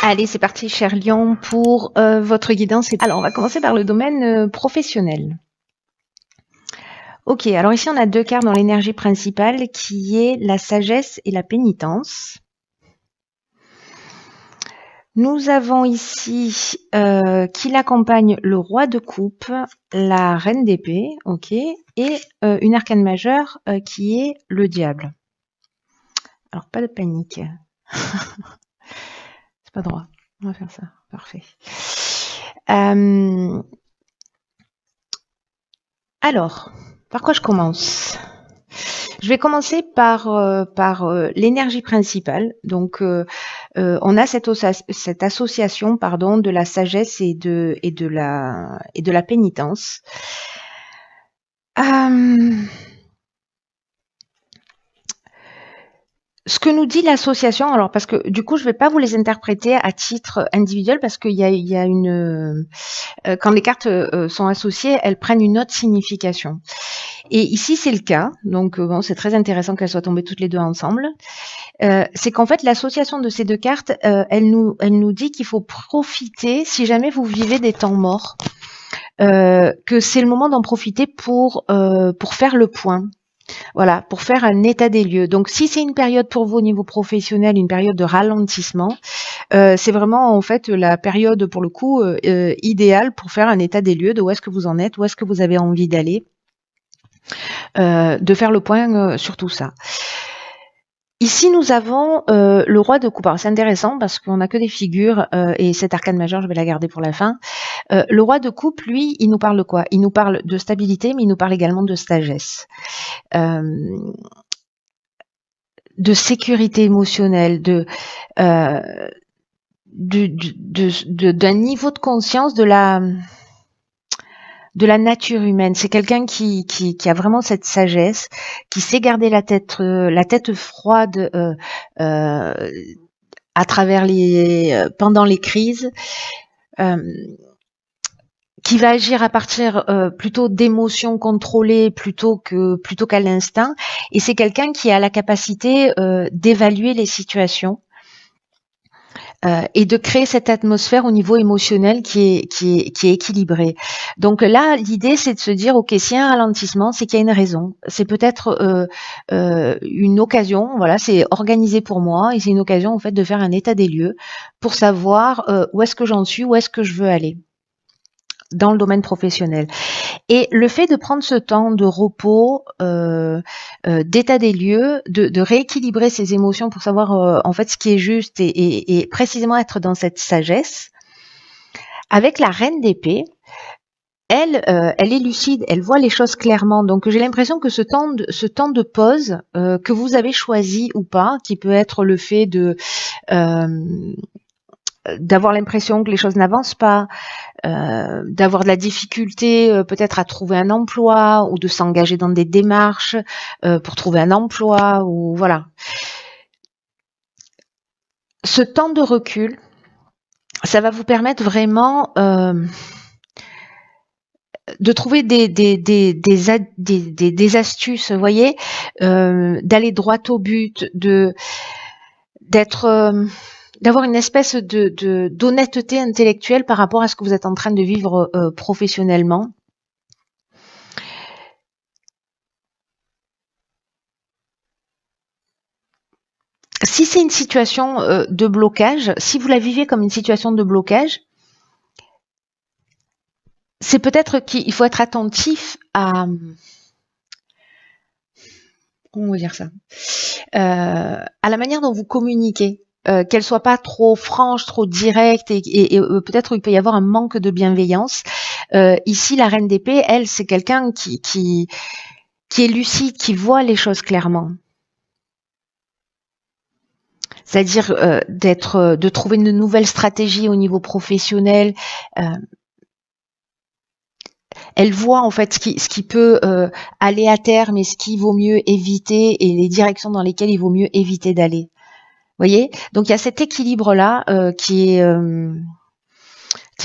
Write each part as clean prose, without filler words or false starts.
Allez, c'est parti, cher Lion, pour votre guidance. Alors, on va commencer par le domaine professionnel. Ok, alors ici, on a deux cartes dans l'énergie principale qui est la sagesse et la pénitence. Nous avons ici qui l'accompagne le roi de coupe, la reine d'épée, ok, et une arcane majeure qui est le diable. Alors, pas de panique. C'est pas droit. On va faire ça. Parfait. Alors, par quoi je commence? Je vais commencer par l'énergie principale. Donc, on a cette association, pardon, de la sagesse et de la pénitence. Ce que nous dit l'association, alors parce que du coup je vais pas vous les interpréter à titre individuel parce qu'il y a une quand les cartes sont associées, elles prennent une autre signification. Et ici c'est le cas, donc bon, c'est très intéressant qu'elles soient tombées toutes les deux ensemble. C'est qu'en fait l'association de ces deux cartes, elle nous dit qu'il faut profiter si jamais vous vivez des temps morts, que c'est le moment d'en profiter pour faire le point. Voilà, pour faire un état des lieux. Donc, si c'est une période pour vous au niveau professionnel, une période de ralentissement, c'est vraiment en fait la période pour le coup idéale pour faire un état des lieux de où est-ce que vous en êtes, où est-ce que vous avez envie d'aller, de faire le point sur tout ça. Ici, nous avons le roi de coupe. Alors, c'est intéressant parce qu'on n'a que des figures et cette arcane majeure, je vais la garder pour la fin. Le roi de coupe, lui, il nous parle de quoi? Il nous parle de stabilité, mais il nous parle également de sagesse. De sécurité émotionnelle, d'un niveau de conscience de la nature humaine. C'est quelqu'un qui a vraiment cette sagesse, qui sait garder la tête froide à travers pendant les crises. Qui va agir à partir plutôt d'émotions contrôlées plutôt qu'à l'instinct. Et c'est quelqu'un qui a la capacité d'évaluer les situations et de créer cette atmosphère au niveau émotionnel qui est équilibrée. Donc là, l'idée, c'est de se dire, ok, s'il y a un ralentissement, c'est qu'il y a une raison. C'est peut-être une occasion. Voilà, c'est organisé pour moi et c'est une occasion en fait de faire un état des lieux pour savoir où est-ce que j'en suis, où est-ce que je veux aller dans le domaine professionnel. Et le fait de prendre ce temps de repos, d'état des lieux, de rééquilibrer ses émotions pour savoir en fait ce qui est juste et précisément être dans cette sagesse, avec la reine d'épée, elle est lucide, elle voit les choses clairement. Donc j'ai l'impression que ce temps de pause que vous avez choisi ou pas, qui peut être le fait de d'avoir l'impression que les choses n'avancent pas, d'avoir de la difficulté peut-être à trouver un emploi ou de s'engager dans des démarches pour trouver un emploi ou voilà. Ce temps de recul, ça va vous permettre vraiment de trouver des astuces, vous voyez, d'aller droit au but, d'avoir une espèce d'honnêteté intellectuelle par rapport à ce que vous êtes en train de vivre professionnellement. Si c'est une situation de blocage, si vous la vivez comme une situation de blocage, c'est peut-être qu'il faut être attentif à... Comment on va dire ça, à la manière dont vous communiquez. Qu'elle soit pas trop franche, trop directe et peut-être il peut y avoir un manque de bienveillance. Ici, la reine d'épée, elle, c'est quelqu'un qui est lucide, qui voit les choses clairement. C'est-à-dire de trouver une nouvelle stratégie au niveau professionnel. Elle voit en fait ce qui peut aller à terme et ce qu'il vaut mieux éviter et les directions dans lesquelles il vaut mieux éviter d'aller. Vous voyez, donc il y a cet équilibre là qui est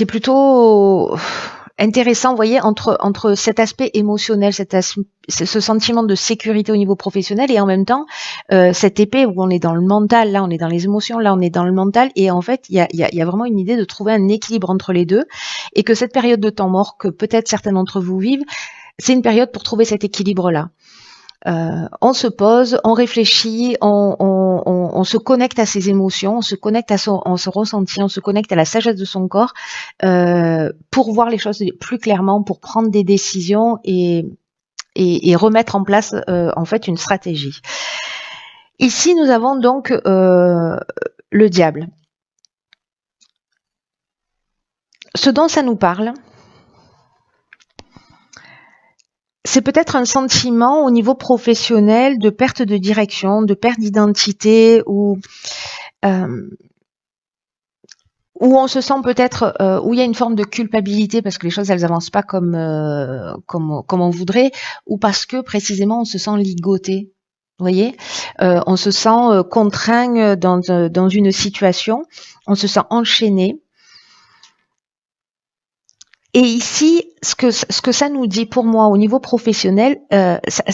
plutôt intéressant, vous voyez, entre cet aspect émotionnel, ce sentiment de sécurité au niveau professionnel et en même temps cette épée où on est dans le mental, là on est dans les émotions, là on est dans le mental et en fait il y a vraiment une idée de trouver un équilibre entre les deux et que cette période de temps mort que peut-être certains d'entre vous vivent, c'est une période pour trouver cet équilibre-là. On se pose, on réfléchit, on se connecte à ses émotions, on se connecte à son ressenti, on se connecte à la sagesse de son corps pour voir les choses plus clairement, pour prendre des décisions et remettre en place en fait une stratégie. Ici, nous avons donc le diable. Ce dont ça nous parle, c'est peut-être un sentiment au niveau professionnel de perte de direction, de perte d'identité ou où on se sent peut-être, où il y a une forme de culpabilité parce que les choses elles avancent pas comme on voudrait, ou parce que précisément on se sent ligoté. Vous voyez, on se sent contraint dans une situation, on se sent enchaîné. Et ici, ce que ça nous dit pour moi au niveau professionnel,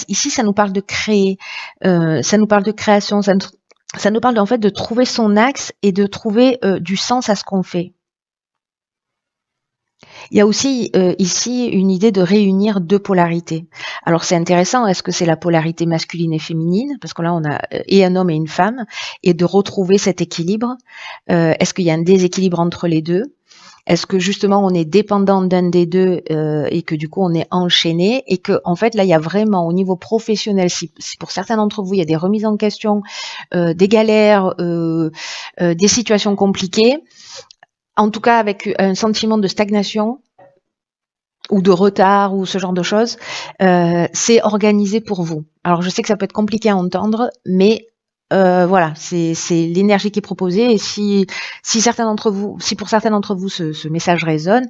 ici ça nous parle de créer, ça nous parle de création, ça nous parle en fait de trouver son axe et de trouver du sens à ce qu'on fait. Il y a aussi ici une idée de réunir deux polarités. Alors c'est intéressant, est-ce que c'est la polarité masculine et féminine? Parce que là on a et un homme et une femme, et de retrouver cet équilibre. Est-ce qu'il y a un déséquilibre entre les deux? Est-ce que justement on est dépendant d'un des deux et que du coup on est enchaîné et que en fait là il y a vraiment au niveau professionnel, si pour certains d'entre vous il y a des remises en question, des galères, des situations compliquées, en tout cas avec un sentiment de stagnation ou de retard ou ce genre de choses, c'est organisé pour vous. Alors je sais que ça peut être compliqué à entendre, mais voilà, c'est l'énergie qui est proposée et si pour certains d'entre vous ce message résonne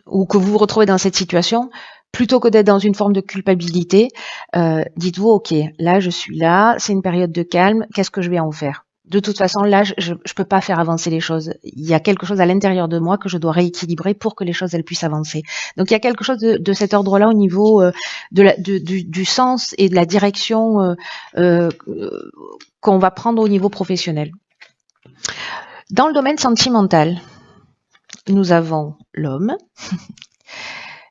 ou que vous vous retrouvez dans cette situation, plutôt que d'être dans une forme de culpabilité, dites-vous ok, là je suis là, c'est une période de calme, qu'est-ce que je vais en faire? De toute façon, là, je peux pas faire avancer les choses. Il y a quelque chose à l'intérieur de moi que je dois rééquilibrer pour que les choses elles puissent avancer. Donc il y a quelque chose de cet ordre-là au niveau du sens et de la direction qu'on va prendre au niveau professionnel. Dans le domaine sentimental, nous avons l'homme,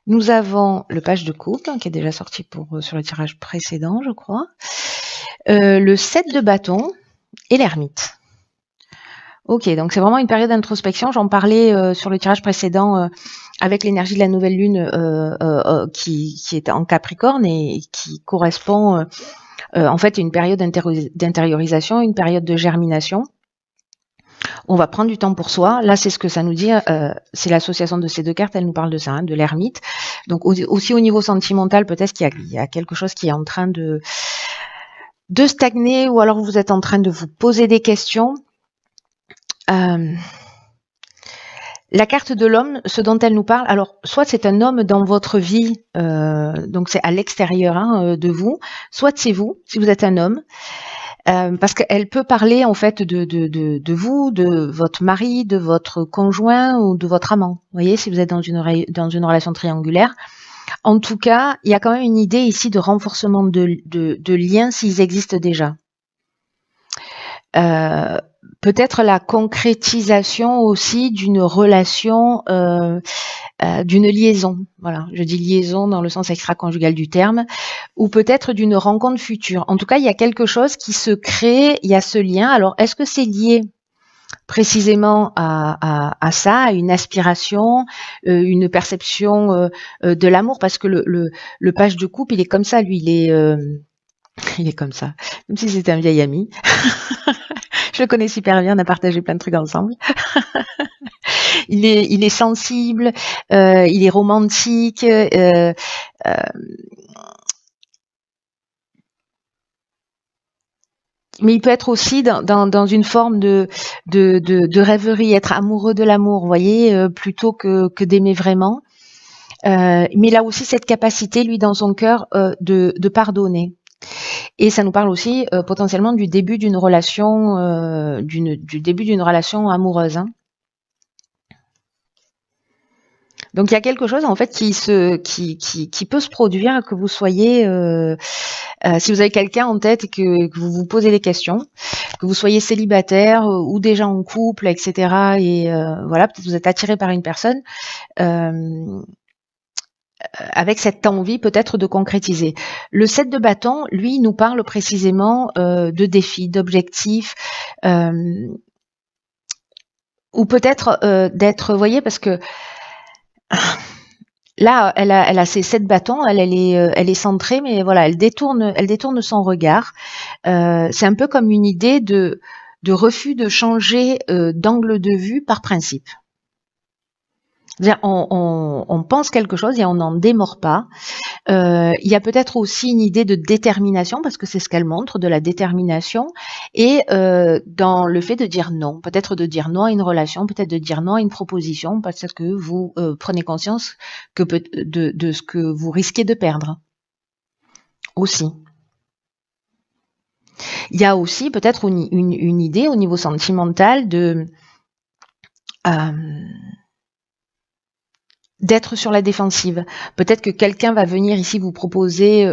nous avons le page de coupe qui est déjà sorti sur le tirage précédent, je crois, le 7 de bâton et l'ermite. Ok, donc c'est vraiment une période d'introspection. J'en parlais sur le tirage précédent avec l'énergie de la nouvelle lune qui est en Capricorne et qui correspond en fait à une période d'intériorisation, une période de germination. On va prendre du temps pour soi. Là, c'est ce que ça nous dit. C'est l'association de ces deux cartes. Elle nous parle de ça, hein, de l'ermite. Donc aussi au niveau sentimental, peut-être qu'il y a quelque chose qui est en train de stagner ou alors vous êtes en train de vous poser des questions. La carte de l'homme, ce dont elle nous parle, alors soit c'est un homme dans votre vie, donc c'est à l'extérieur hein, de vous, soit c'est vous, si vous êtes un homme, parce qu'elle peut parler en fait de vous, de votre mari, de votre conjoint ou de votre amant. Vous voyez, si vous êtes dans une relation triangulaire. En tout cas, il y a quand même une idée ici de renforcement de liens s'ils existent déjà. Peut-être la concrétisation aussi d'une relation, d'une liaison. Voilà, je dis liaison dans le sens extra-conjugal du terme, ou peut-être d'une rencontre future. En tout cas, il y a quelque chose qui se crée, il y a ce lien. Alors, est-ce que c'est lié précisément à ça, à une aspiration, une perception de l'amour? Parce que le page de coupe, il est comme ça, lui, il est comme ça, comme si c'était un vieil ami. Je le connais super bien, on a partagé plein de trucs ensemble. Il est sensible, il est romantique, mais il peut être aussi dans une forme de rêverie, être amoureux de l'amour, vous voyez, plutôt que d'aimer vraiment. Mais il a aussi cette capacité, lui, dans son cœur, de pardonner. Et ça nous parle aussi potentiellement du début d'une relation, du début d'une relation amoureuse. Hein. Donc il y a quelque chose en fait qui peut se produire, que vous soyez si vous avez quelqu'un en tête et que vous vous posez des questions, que vous soyez célibataire ou déjà en couple, etc. Et voilà, peut-être vous êtes attiré par une personne avec cette envie peut-être de concrétiser. Le 7 de bâton, lui, nous parle précisément de défis, d'objectifs, ou peut-être d'être, vous voyez, parce que là, elle a ses 7 bâtons, elle est centrée, mais voilà, elle détourne son regard. C'est un peu comme une idée de refus de changer d'angle de vue par principe. C'est-à-dire, on pense quelque chose et on n'en démord pas. Il y a peut-être aussi une idée de détermination, parce que c'est ce qu'elle montre, de la détermination, et dans le fait de dire non, peut-être de dire non à une relation, peut-être de dire non à une proposition, parce que vous prenez conscience que de ce que vous risquez de perdre aussi. Il y a aussi peut-être une idée au niveau sentimental de d'être sur la défensive. Peut-être que quelqu'un va venir ici vous proposer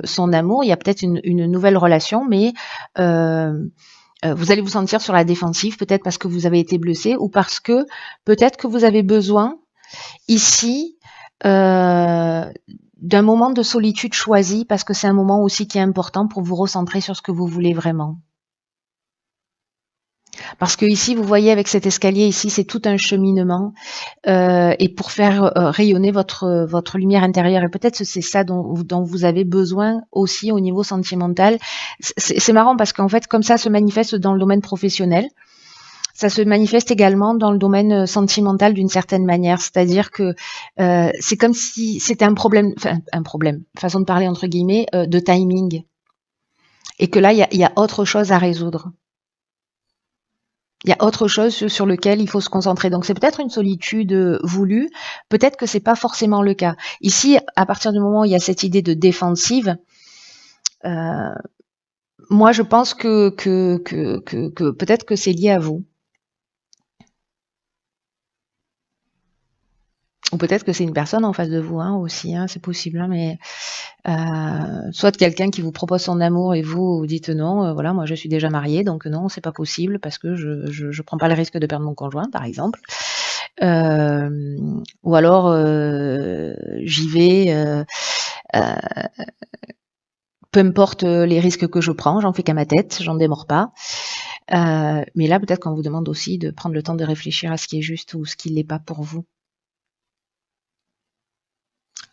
son amour, il y a peut-être une nouvelle relation, mais vous allez vous sentir sur la défensive, peut-être parce que vous avez été blessé ou parce que peut-être que vous avez besoin ici d'un moment de solitude choisi, parce que c'est un moment aussi qui est important pour vous recentrer sur ce que vous voulez vraiment. Parce que ici, vous voyez, avec cet escalier ici, c'est tout un cheminement et pour faire rayonner votre lumière intérieure. Et peut-être que c'est ça dont vous avez besoin aussi au niveau sentimental. C'est marrant parce qu'en fait, comme ça se manifeste dans le domaine professionnel, ça se manifeste également dans le domaine sentimental d'une certaine manière. C'est-à-dire que c'est comme si c'était un problème, façon de parler entre guillemets, de timing. Et que là, il y a autre chose à résoudre. Il y a autre chose sur lequel il faut se concentrer. Donc c'est peut-être une solitude voulue, peut-être que c'est pas forcément le cas. Ici, à partir du moment où il y a cette idée de défensive, moi je pense que peut-être que c'est lié à vous. Ou peut-être que c'est une personne en face de vous aussi, c'est possible, mais soit quelqu'un qui vous propose son amour et vous dites non, voilà, moi je suis déjà mariée, donc non, c'est pas possible parce que je prends pas le risque de perdre mon conjoint, par exemple. Ou alors j'y vais, peu importe les risques que je prends, j'en fais qu'à ma tête, j'en démords pas. Mais là, peut-être qu'on vous demande aussi de prendre le temps de réfléchir à ce qui est juste ou ce qui l'est pas pour vous.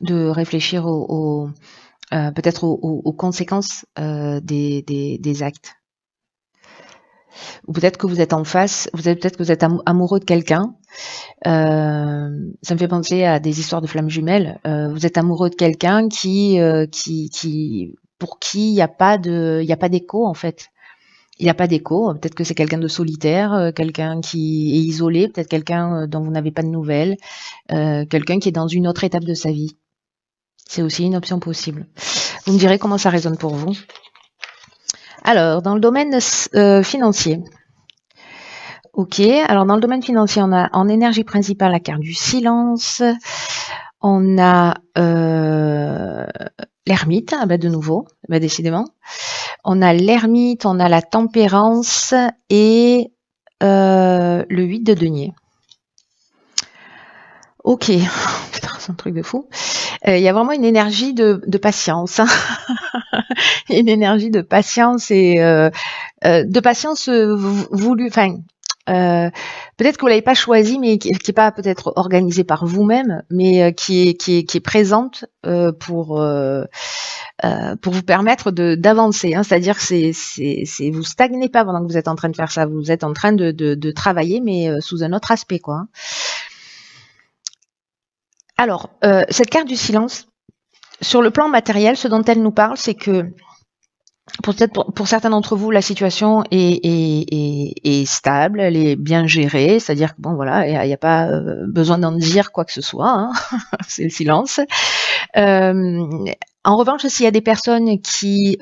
De réfléchir peut-être aux conséquences des actes. Ou peut-être que vous êtes en face, peut-être que vous êtes amoureux de quelqu'un. Ça me fait penser à des histoires de flammes jumelles. Vous êtes amoureux de quelqu'un pour qui il n'y a pas d'écho en fait. Il n'y a pas d'écho. Peut-être que c'est quelqu'un de solitaire, quelqu'un qui est isolé, peut-être quelqu'un dont vous n'avez pas de nouvelles, quelqu'un qui est dans une autre étape de sa vie. C'est aussi une option possible. Vous me direz comment ça résonne pour vous. Alors, dans le domaine financier. Ok, alors dans le domaine financier, on a en énergie principale la carte du silence. On a l'ermite, de nouveau, décidément. On a l'ermite, on a la tempérance et le 8 de denier. Ok, c'est un truc de fou. Il y a vraiment une énergie de patience. Une énergie de patience et de patience voulue. Enfin, peut-être que vous l'avez pas choisi, mais qui est pas peut-être organisée par vous-même, mais qui est présente pour vous permettre d'avancer. C'est-à-dire que vous stagnez pas pendant que vous êtes en train de faire ça. Vous êtes en train de travailler, mais sous un autre aspect, quoi. Alors, cette carte du silence, sur le plan matériel, ce dont elle nous parle, c'est que pour certains d'entre vous, la situation est stable, elle est bien gérée, c'est-à-dire que bon voilà, il n'y a pas besoin d'en dire quoi que ce soit, c'est le silence. En revanche, s'il y a des personnes qui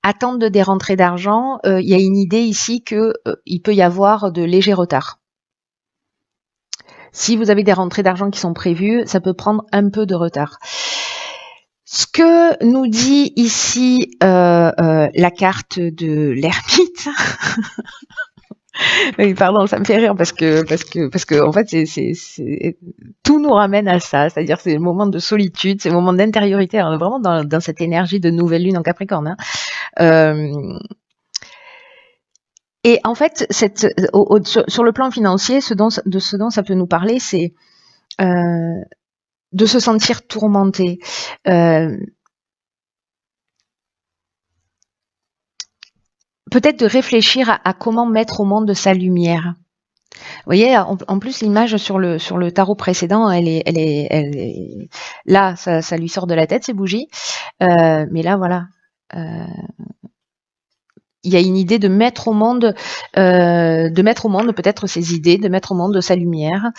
attendent des rentrées d'argent, il y a une idée ici que il peut y avoir de légers retards. Si vous avez des rentrées d'argent qui sont prévues, ça peut prendre un peu de retard. Ce que nous dit ici la carte de l'ermite, oui, pardon, ça me fait rire parce que en fait, tout nous ramène à ça, c'est-à-dire c'est le moment de solitude, c'est le moment d'intériorité, on est vraiment dans cette énergie de nouvelle lune en Capricorne. Hein. Et en fait, sur le plan financier, de ce dont ça peut nous parler, c'est de se sentir tourmenté. Peut-être de réfléchir à comment mettre au monde de sa lumière. Vous voyez, en plus l'image sur le tarot précédent, elle est là, ça lui sort de la tête ces bougies, mais là voilà. Il y a une idée de mettre au monde peut-être ses idées, de mettre au monde sa lumière.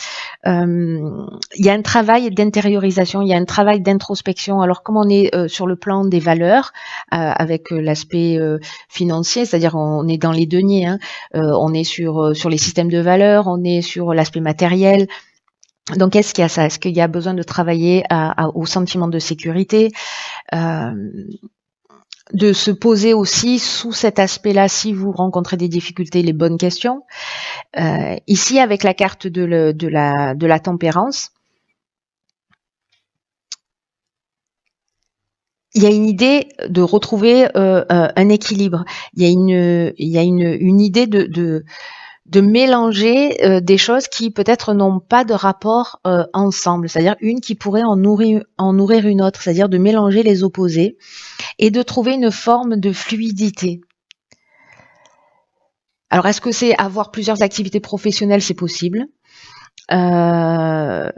Il y a un travail d'intériorisation, il y a un travail d'introspection. Alors comme on est sur le plan des valeurs, avec l'aspect financier, c'est-à-dire on est dans les deniers, hein, on est sur les systèmes de valeurs, on est sur l'aspect matériel. Donc est-ce qu'il y a ça? Est-ce qu'il y a besoin de travailler au sentiment de sécurité? De se poser aussi sous cet aspect-là, si vous rencontrez des difficultés, les bonnes questions. Ici, avec la carte de la tempérance, il y a une idée de retrouver un équilibre. Il y a une idée de mélanger des choses qui peut-être n'ont pas de rapport ensemble, c'est-à-dire une qui pourrait en nourrir une autre, c'est-à-dire de mélanger les opposés et de trouver une forme de fluidité. Alors, est-ce que c'est avoir plusieurs activités professionnelles? C'est possible. D'aller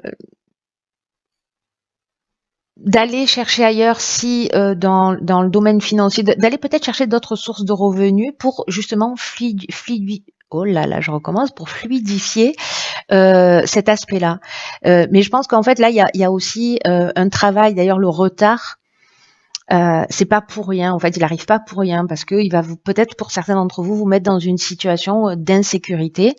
chercher ailleurs si dans le domaine financier, d'aller peut-être chercher d'autres sources de revenus pour justement pour fluidifier cet aspect-là. Mais je pense qu'en fait là il y a aussi un travail, d'ailleurs le retard, c'est pas pour rien, en fait il arrive pas pour rien, parce que il va peut-être pour certains d'entre vous mettre dans une situation d'insécurité,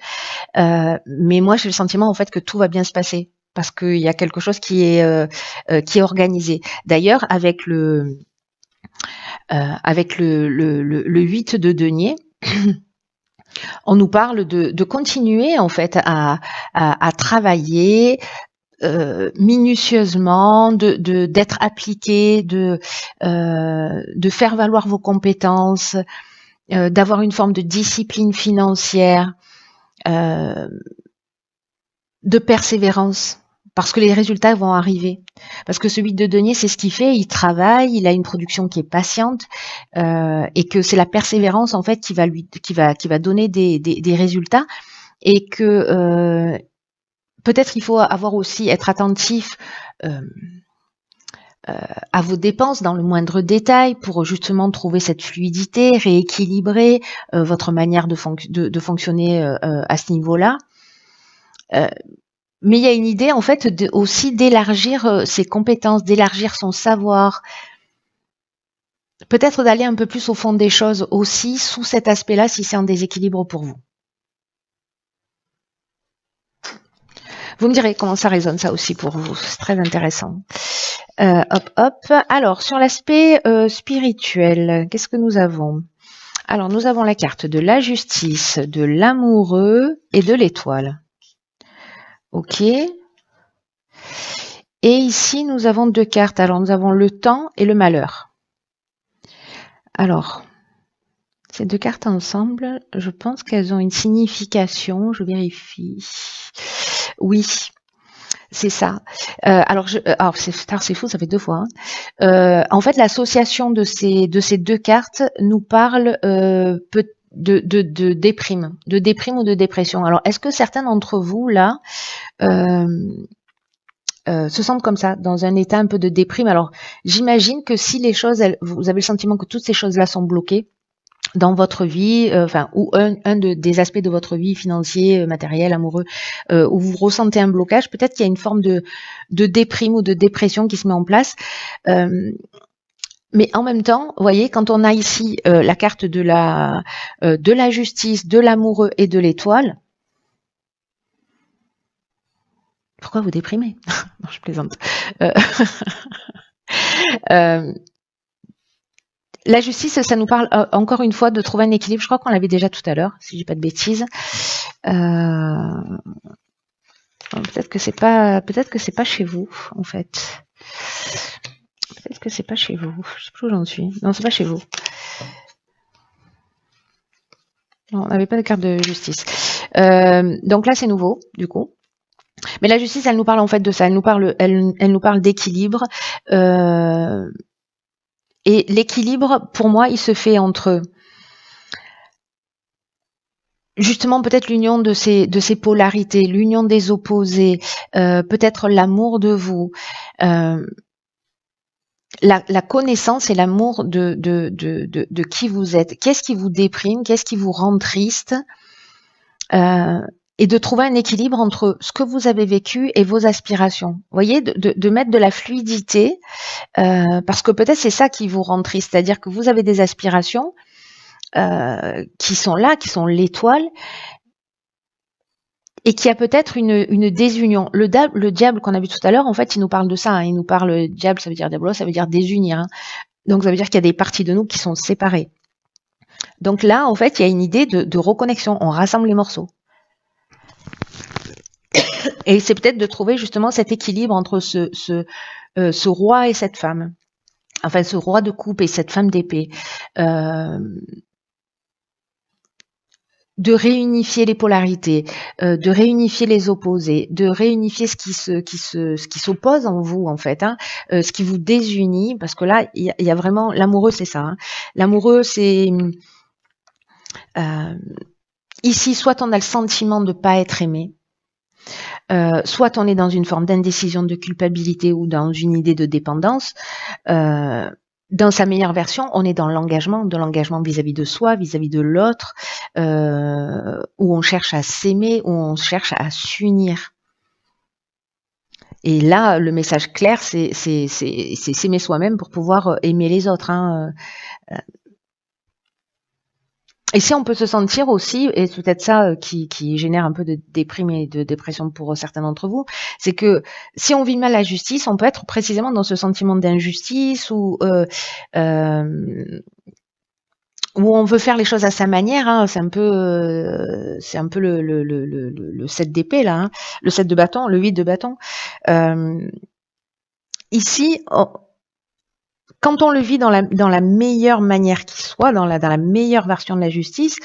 mais moi j'ai le sentiment en fait que tout va bien se passer, parce qu'il y a quelque chose qui est organisé. D'ailleurs, avec le 8 de denier, on nous parle de continuer en fait à travailler minutieusement, d'être appliqué, de faire valoir vos compétences, d'avoir une forme de discipline financière, de persévérance, parce que les résultats vont arriver. Parce que ce 8 de denier, c'est ce qu'il fait, il travaille, il a une production qui est patiente, et que c'est la persévérance en fait qui va donner des résultats, et que peut-être il faut être attentif à vos dépenses dans le moindre détail pour justement trouver cette fluidité, rééquilibrer votre manière de fonctionner à ce niveau-là. Mais il y a une idée en fait aussi d'élargir ses compétences, d'élargir son savoir, peut-être d'aller un peu plus au fond des choses aussi sous cet aspect-là, si c'est en déséquilibre pour vous. Vous me direz comment ça résonne ça aussi pour vous, c'est très intéressant. Hop. Alors sur l'aspect spirituel, qu'est-ce que nous avons? Alors nous avons la carte de la justice, de l'amoureux et de l'étoile. Ok. Et ici, nous avons deux cartes. Alors, nous avons le temps et le malheur. Alors, ces deux cartes ensemble, je pense qu'elles ont une signification. Je vérifie. Oui, c'est ça. Alors c'est fou, ça fait deux fois. Hein. En fait, l'association de ces deux cartes nous parle de déprime ou de dépression. Alors, est-ce que certains d'entre vous, là, se sentent comme ça, dans un état un peu de déprime? Alors, j'imagine que si les choses, vous avez le sentiment que toutes ces choses-là sont bloquées dans votre vie, ou des aspects de votre vie, financier, matériel, amoureux, où vous ressentez un blocage, peut-être qu'il y a une forme de déprime ou de dépression qui se met en place. Mais en même temps, vous voyez, quand on a ici la carte de la justice, de l'amoureux et de l'étoile, Pourquoi vous déprimez? Non, je plaisante. Euh, euh, la justice, ça nous parle encore une fois de trouver un équilibre. Je crois qu'on l'avait déjà tout à l'heure, si je dis pas de bêtises. Peut-être que c'est pas chez vous, en fait. Peut-être que c'est pas chez vous. Je sais plus où j'en suis. Non, c'est pas chez vous. Non, on n'avait pas de carte de justice. Donc là, c'est nouveau, du coup. Mais la justice, elle nous parle en fait de ça. Elle nous parle d'équilibre. Et l'équilibre, pour moi, il se fait entre justement peut-être l'union de ces polarités, l'union des opposés, peut-être l'amour de vous, la connaissance et l'amour de qui vous êtes. Qu'est-ce qui vous déprime? Qu'est-ce qui vous rend triste? Et de trouver un équilibre entre ce que vous avez vécu et vos aspirations. Vous voyez, de mettre de la fluidité, parce que peut-être c'est ça qui vous rend triste, c'est-à-dire que vous avez des aspirations qui sont là, qui sont l'étoile, et qu'il y a peut-être une désunion. Le diable qu'on a vu tout à l'heure, en fait, il nous parle de ça. Hein. Il nous parle, diable, ça veut dire diablo, ça veut dire désunir. Hein. Donc ça veut dire qu'il y a des parties de nous qui sont séparées. Donc là, en fait, il y a une idée de reconnexion. On rassemble les morceaux. Et c'est peut-être de trouver justement cet équilibre entre ce roi et cette femme. Enfin, ce roi de coupe et cette femme d'épée. De réunifier les polarités, de réunifier les opposés, de réunifier ce qui s'oppose en vous en fait, hein, ce qui vous désunit, parce que là il y a vraiment l'amoureux, c'est ça. Hein. L'amoureux, c'est ici, soit on a le sentiment de pas être aimé, soit on est dans une forme d'indécision, de culpabilité ou dans une idée de dépendance. Dans sa meilleure version, on est dans l'engagement, de l'engagement vis-à-vis de soi, vis-à-vis de l'autre, où on cherche à s'aimer, où on cherche à s'unir. Et là, le message clair, c'est s'aimer soi-même pour pouvoir aimer les autres. Hein. Et si on peut se sentir aussi, et c'est peut-être ça qui génère un peu de déprime et de dépression pour certains d'entre vous, c'est que si on vit mal la justice, on peut être précisément dans ce sentiment d'injustice ou où on veut faire les choses à sa manière. Hein. C'est un peu le 7 d'épée là, hein. Le 7 de bâton, le 8 de bâton. Ici, quand on le vit dans la meilleure manière qui soit, dans la meilleure version de la justice,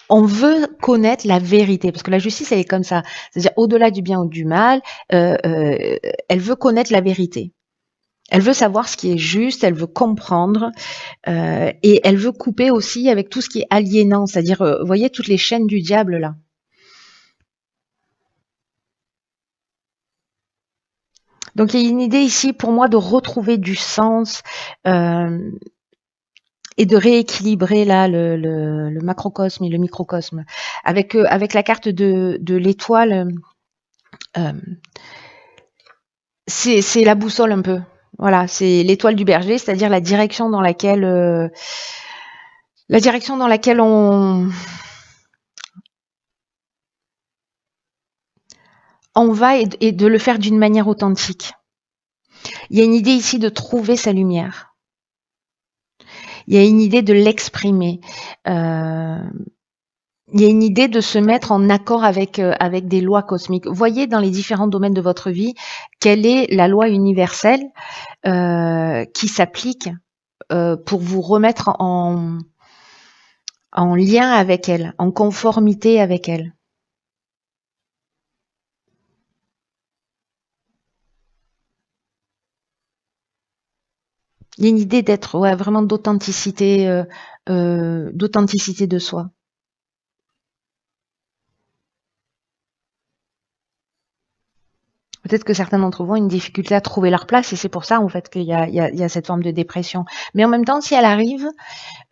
on veut connaître la vérité, parce que la justice, elle est comme ça. C'est-à-dire, au-delà du bien ou du mal, elle veut connaître la vérité. Elle veut savoir ce qui est juste, elle veut comprendre, et elle veut couper aussi avec tout ce qui est aliénant, c'est-à-dire, vous voyez, toutes les chaînes du diable, là. Donc il y a une idée ici pour moi de retrouver du sens et de rééquilibrer là le macrocosme et le microcosme. Avec la carte de l'étoile, c'est la boussole un peu. Voilà, c'est l'étoile du berger, c'est-à-dire la direction dans laquelle on va, et de le faire d'une manière authentique. Il y a une idée ici de trouver sa lumière. Il y a une idée de l'exprimer. Il y a une idée de se mettre en accord avec des lois cosmiques. Voyez dans les différents domaines de votre vie quelle est la loi universelle qui s'applique pour vous remettre en lien avec elle, en conformité avec elle. Il y a une idée d'être vraiment d'authenticité de soi. Peut-être que certains d'entre vous ont une difficulté à trouver leur place, et c'est pour ça en fait qu'il y a cette forme de dépression. Mais en même temps, si elle arrive,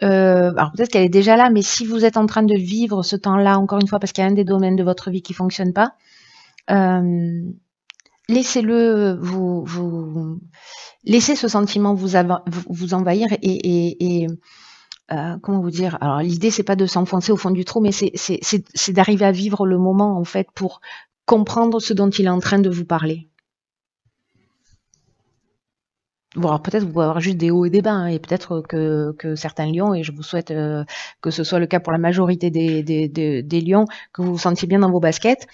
alors peut-être qu'elle est déjà là, mais si vous êtes en train de vivre ce temps-là, encore une fois, parce qu'il y a un des domaines de votre vie qui fonctionne pas, laissez-le laissez ce sentiment vous envahir et comment vous dire, alors l'idée c'est pas de s'enfoncer au fond du trou, mais c'est d'arriver à vivre le moment en fait pour comprendre ce dont il est en train de vous parler. Bon, alors peut-être vous pouvez avoir juste des hauts et des bas, hein, et peut-être que certains lions, et je vous souhaite que ce soit le cas pour la majorité des lions, que vous vous sentiez bien dans vos baskets.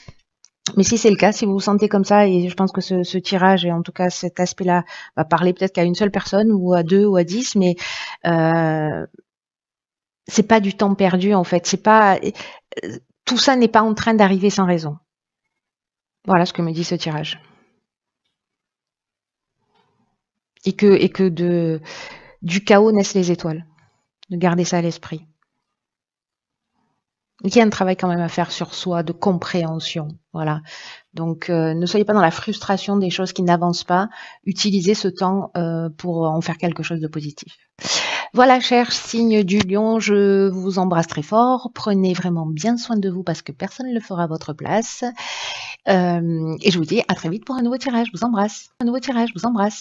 Mais si c'est le cas, si vous vous sentez comme ça, et je pense que ce tirage, et en tout cas cet aspect-là, va parler peut-être qu'à une seule personne, ou à 2, ou à 10, mais c'est pas du temps perdu en fait. C'est pas tout ça n'est pas en train d'arriver sans raison. Voilà ce que me dit ce tirage. Et que du chaos naissent les étoiles. De garder ça à l'esprit. Il y a un travail quand même à faire sur soi, de compréhension. Voilà. Donc, ne soyez pas dans la frustration des choses qui n'avancent pas. Utilisez ce temps pour en faire quelque chose de positif. Voilà, chers signes du lion, je vous embrasse très fort. Prenez vraiment bien soin de vous parce que personne ne le fera à votre place. Et je vous dis à très vite pour un nouveau tirage. Je vous embrasse. Un nouveau tirage. Je vous embrasse.